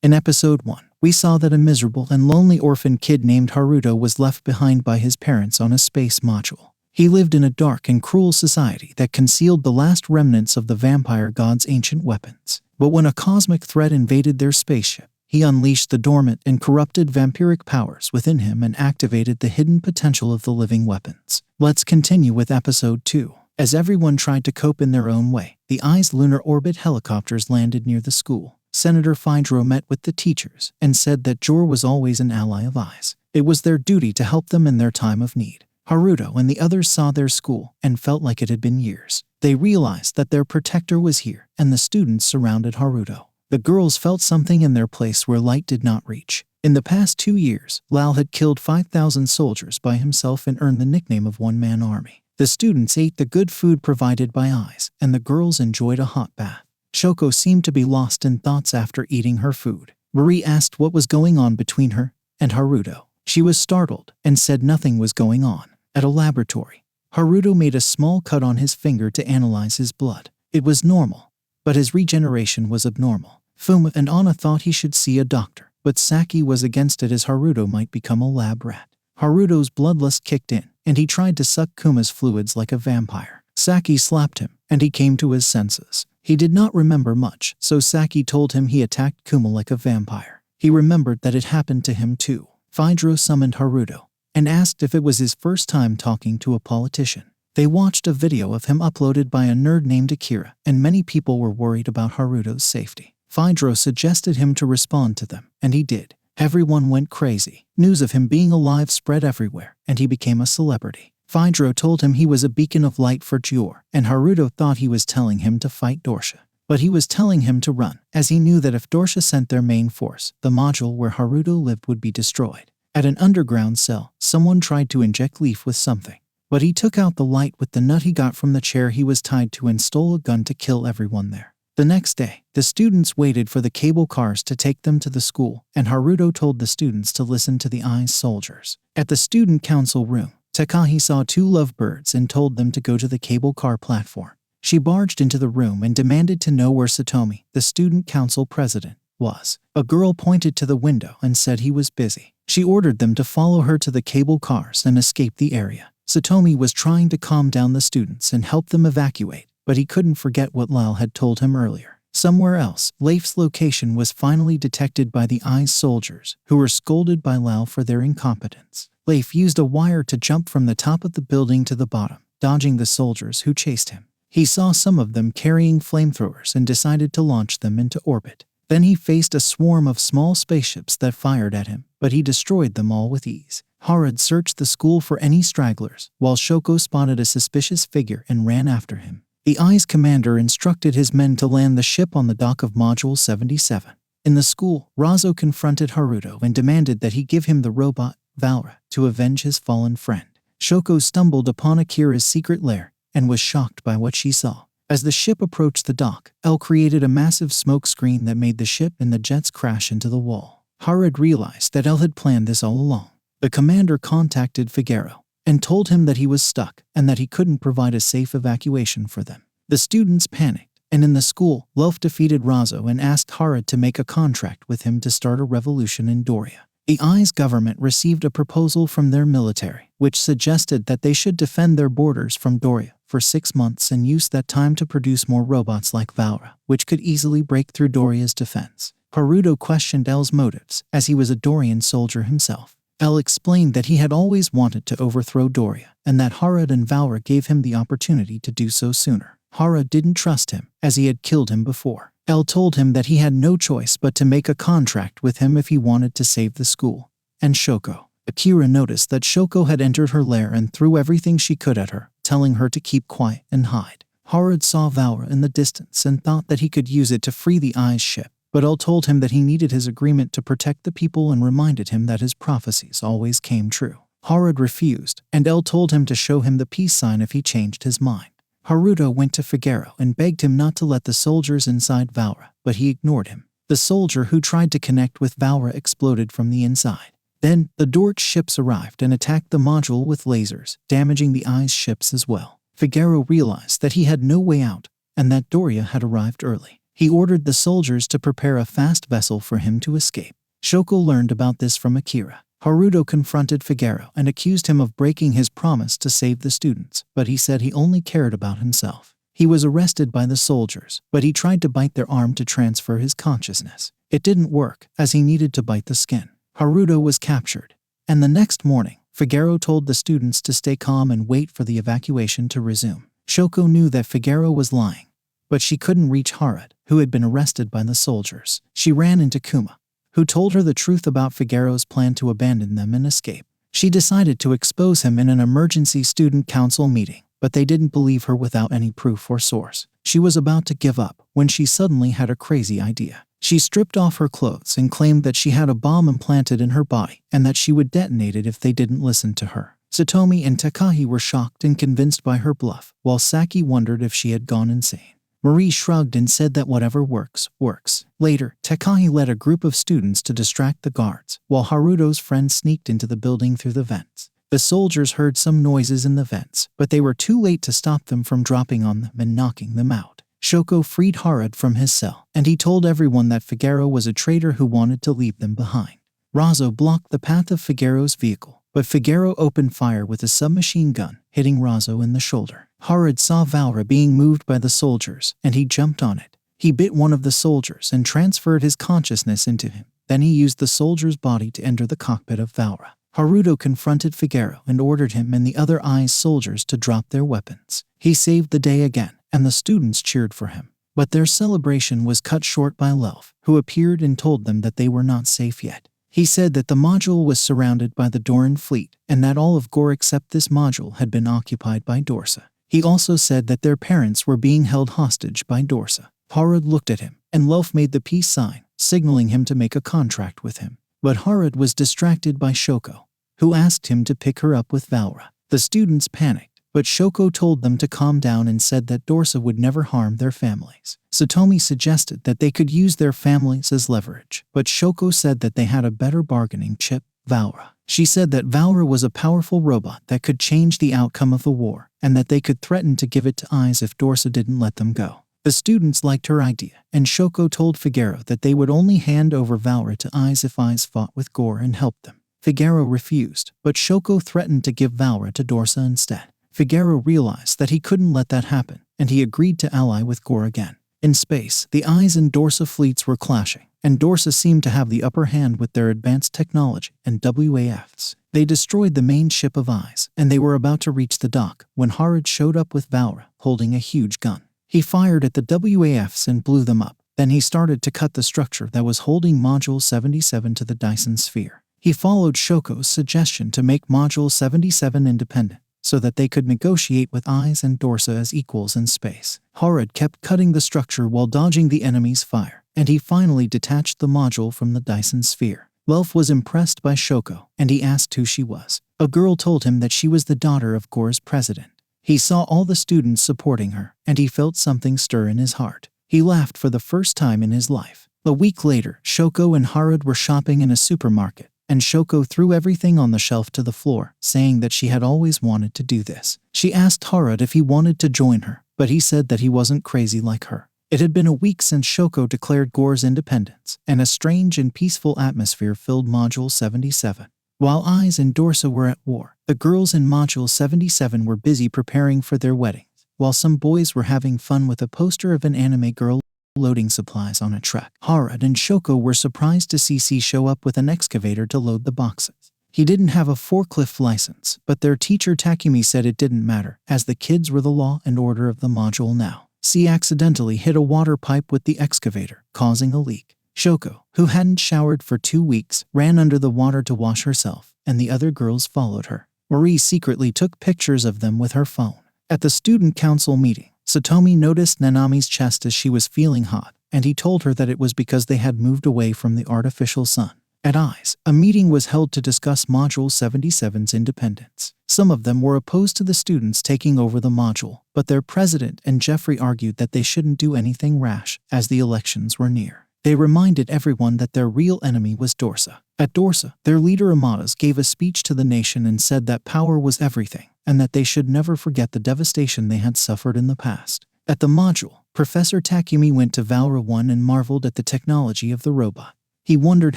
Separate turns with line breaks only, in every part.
In episode 1, we saw that a miserable and lonely orphan kid named Haruto was left behind by his parents on a space module. He lived in a dark and cruel society that concealed the last remnants of the vampire god's ancient weapons. But when a cosmic threat invaded their spaceship, he unleashed the dormant and corrupted vampiric powers within him and activated the hidden potential of the living weapons. Let's continue with episode 2. As everyone tried to cope in their own way, the EYE's lunar orbit helicopters landed near the school. Senator Fydro met with the teachers and said that Jor was always an ally of EYE's. It was their duty to help them in their time of need. Haruto and the others saw their school and felt like it had been years. They realized that their protector was here, and the students surrounded Haruto. The girls felt something in their place where light did not reach. In the past 2 years, Lau had killed 5,000 soldiers by himself and earned the nickname of One-Man Army. The students ate the good food provided by EYE's, and the girls enjoyed a hot bath. Shoko seemed to be lost in thoughts after eating her food. Marie asked what was going on between her and Haruto. She was startled and said nothing was going on. At a laboratory, Haruto made a small cut on his finger to analyze his blood. It was normal, but his regeneration was abnormal. Fuma and Anna thought he should see a doctor, but Saki was against it as Haruto might become a lab rat. Haruto's bloodlust kicked in, and he tried to suck Kuma's fluids like a vampire. Saki slapped him, and he came to his senses. He did not remember much, so Saki told him he attacked Kuma like a vampire. He remembered that it happened to him too. Fydro summoned Haruto and asked if it was his first time talking to a politician. They watched a video of him uploaded by a nerd named Akira, and many people were worried about Haruto's safety. Fydro suggested him to respond to them, and he did. Everyone went crazy. News of him being alive spread everywhere, and he became a celebrity. Fydro told him he was a beacon of light for Jor, and Haruto thought he was telling him to fight Dorsha. But he was telling him to run, as he knew that if Dorsha sent their main force, the module where Haruto lived would be destroyed. At an underground cell, someone tried to inject Leaf with something, but he took out the light with the nut he got from the chair he was tied to and stole a gun to kill everyone there. The next day, the students waited for the cable cars to take them to the school, and Haruto told the students to listen to the EYE's soldiers. At the student council room, Takahi saw 2 lovebirds and told them to go to the cable car platform. She barged into the room and demanded to know where Satomi, the student council president, was. A girl pointed to the window and said he was busy. She ordered them to follow her to the cable cars and escape the area. Satomi was trying to calm down the students and help them evacuate, but he couldn't forget what Lal had told him earlier. Somewhere else, Leif's location was finally detected by the EYE's soldiers, who were scolded by Lal for their incompetence. Leif used a wire to jump from the top of the building to the bottom, dodging the soldiers who chased him. He saw some of them carrying flamethrowers and decided to launch them into orbit. Then he faced a swarm of small spaceships that fired at him, but he destroyed them all with ease. Harad searched the school for any stragglers, while Shoko spotted a suspicious figure and ran after him. The EYE's commander instructed his men to land the ship on the dock of Module 77. In the school, Razo confronted Haruto and demanded that he give him the robot, Valra, to avenge his fallen friend. Shoko stumbled upon Akira's secret lair and was shocked by what she saw. As the ship approached the dock, El created a massive smoke screen that made the ship and the jets crash into the wall. Harad realized that El had planned this all along. The commander contacted Figueroa and told him that he was stuck and that he couldn't provide a safe evacuation for them. The students panicked, and in the school, Lelf defeated Razo and asked Harad to make a contract with him to start a revolution in Doria. The EYE's government received a proposal from their military, which suggested that they should defend their borders from Doria for 6 months and use that time to produce more robots like Valra, which could easily break through Doria's defense. Haruto questioned El's motives, as he was a Dorian soldier himself. El explained that he had always wanted to overthrow Doria, and that Harad and Valra gave him the opportunity to do so sooner. Harad didn't trust him, as he had killed him before. El told him that he had no choice but to make a contract with him if he wanted to save the school. And Shoko. Akira noticed that Shoko had entered her lair and threw everything she could at her, telling her to keep quiet and hide. Harad saw Valra in the distance and thought that he could use it to free the EYE's ship, but El told him that he needed his agreement to protect the people and reminded him that his prophecies always came true. Harad refused, and El told him to show him the peace sign if he changed his mind. Haruto went to Figueroa and begged him not to let the soldiers inside Valra, but he ignored him. The soldier who tried to connect with Valra exploded from the inside. Then, the Dorch ships arrived and attacked the module with lasers, damaging the EYE's ships as well. Figueroa realized that he had no way out, and that Doria had arrived early. He ordered the soldiers to prepare a fast vessel for him to escape. Shoko learned about this from Akira. Haruto confronted Figaro and accused him of breaking his promise to save the students, but he said he only cared about himself. He was arrested by the soldiers, but he tried to bite their arm to transfer his consciousness. It didn't work, as he needed to bite the skin. Haruto was captured, and the next morning, Figaro told the students to stay calm and wait for the evacuation to resume. Shoko knew that Figaro was lying, but she couldn't reach Harad, who had been arrested by the soldiers. She ran into Kuma, who told her the truth about Figaro's plan to abandon them and escape. She decided to expose him in an emergency student council meeting, but they didn't believe her without any proof or source. She was about to give up when she suddenly had a crazy idea. She stripped off her clothes and claimed that she had a bomb implanted in her body and that she would detonate it if they didn't listen to her. Satomi and Takahi were shocked and convinced by her bluff, while Saki wondered if she had gone insane. Marie shrugged and said that whatever works, works. Later, Takahi led a group of students to distract the guards, while Haruto's friend sneaked into the building through the vents. The soldiers heard some noises in the vents, but they were too late to stop them from dropping on them and knocking them out. Shoko freed Harad from his cell, and he told everyone that Figaro was a traitor who wanted to leave them behind. Razo blocked the path of Figaro's vehicle, but Figaro opened fire with a submachine gun, hitting Razo in the shoulder. Harad saw Valra being moved by the soldiers, and he jumped on it. He bit one of the soldiers and transferred his consciousness into him. Then he used the soldier's body to enter the cockpit of Valra. Haruto confronted Figaro and ordered him and the other Ai's soldiers to drop their weapons. He saved the day again, and the students cheered for him. But their celebration was cut short by Lelf, who appeared and told them that they were not safe yet. He said that the module was surrounded by the Doran fleet, and that all of Gore except this module had been occupied by Dorsa. He also said that their parents were being held hostage by Dorsa. Harad looked at him, and Lelf made the peace sign, signaling him to make a contract with him. But Harad was distracted by Shoko, who asked him to pick her up with Valra. The students panicked, but Shoko told them to calm down and said that Dorsa would never harm their families. Satomi suggested that they could use their families as leverage, but Shoko said that they had a better bargaining chip, Valra. She said that Valra was a powerful robot that could change the outcome of the war, and that they could threaten to give it to Aiz if Dorsa didn't let them go. The students liked her idea, and Shoko told Figaro that they would only hand over Valra to Aiz if Aiz fought with Gore and helped them. Figaro refused, but Shoko threatened to give Valra to Dorsa instead. Figaro realized that he couldn't let that happen, and he agreed to ally with Gore again. In space, the Aiz and Dorsa fleets were clashing, and Dorsa seemed to have the upper hand with their advanced technology and WAFs. They destroyed the main ship of Aiz, and they were about to reach the dock when Harad showed up with Valra, holding a huge gun. He fired at the WAFs and blew them up. Then he started to cut the structure that was holding Module 77 to the Dyson sphere. He followed Shoko's suggestion to make Module 77 independent, so that they could negotiate with Aiz and Dorsa as equals in space. Harad kept cutting the structure while dodging the enemy's fire, and he finally detached the module from the Dyson sphere. Lelf was impressed by Shoko, and he asked who she was. A girl told him that she was the daughter of Gore's president. He saw all the students supporting her, and he felt something stir in his heart. He laughed for the first time in his life. A week later, Shoko and Harad were shopping in a supermarket, and Shoko threw everything on the shelf to the floor, saying that she had always wanted to do this. She asked Harad if he wanted to join her, but he said that he wasn't crazy like her. It had been a week since Shoko declared Gore's independence, and a strange and peaceful atmosphere filled Module 77. While Aiz and Dorsa were at war, the girls in Module 77 were busy preparing for their weddings, while some boys were having fun with a poster of an anime girl loading supplies on a truck. Harad and Shoko were surprised to see C show up with an excavator to load the boxes. He didn't have a forklift license, but their teacher Takumi said it didn't matter, as the kids were the law and order of the module now. C accidentally hit a water pipe with the excavator, causing a leak. Shoko, who hadn't showered for 2 weeks, ran under the water to wash herself, and the other girls followed her. Marie secretly took pictures of them with her phone. At the student council meeting, Satomi noticed Nanami's chest as she was feeling hot, and he told her that it was because they had moved away from the artificial sun. At Aiz, a meeting was held to discuss Module 77's independence. Some of them were opposed to the students taking over the module, but their president and Jeffrey argued that they shouldn't do anything rash, as the elections were near. They reminded everyone that their real enemy was Dorsa. At Dorsa, their leader Amadas gave a speech to the nation and said that power was everything, and that they should never forget the devastation they had suffered in the past. At the module, Professor Takumi went to Valra 1 and marveled at the technology of the robot. He wondered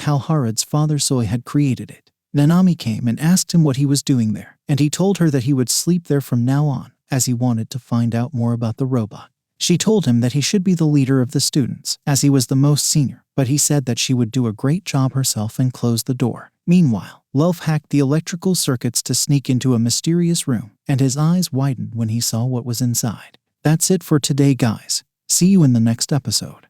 how Harad's father Soi had created it. Nanami came and asked him what he was doing there, and he told her that he would sleep there from now on, as he wanted to find out more about the robot. She told him that he should be the leader of the students, as he was the most senior, but he said that she would do a great job herself and closed the door. Meanwhile, Love hacked the electrical circuits to sneak into a mysterious room, and his eyes widened when he saw what was inside. That's it for today, guys. See you in the next episode.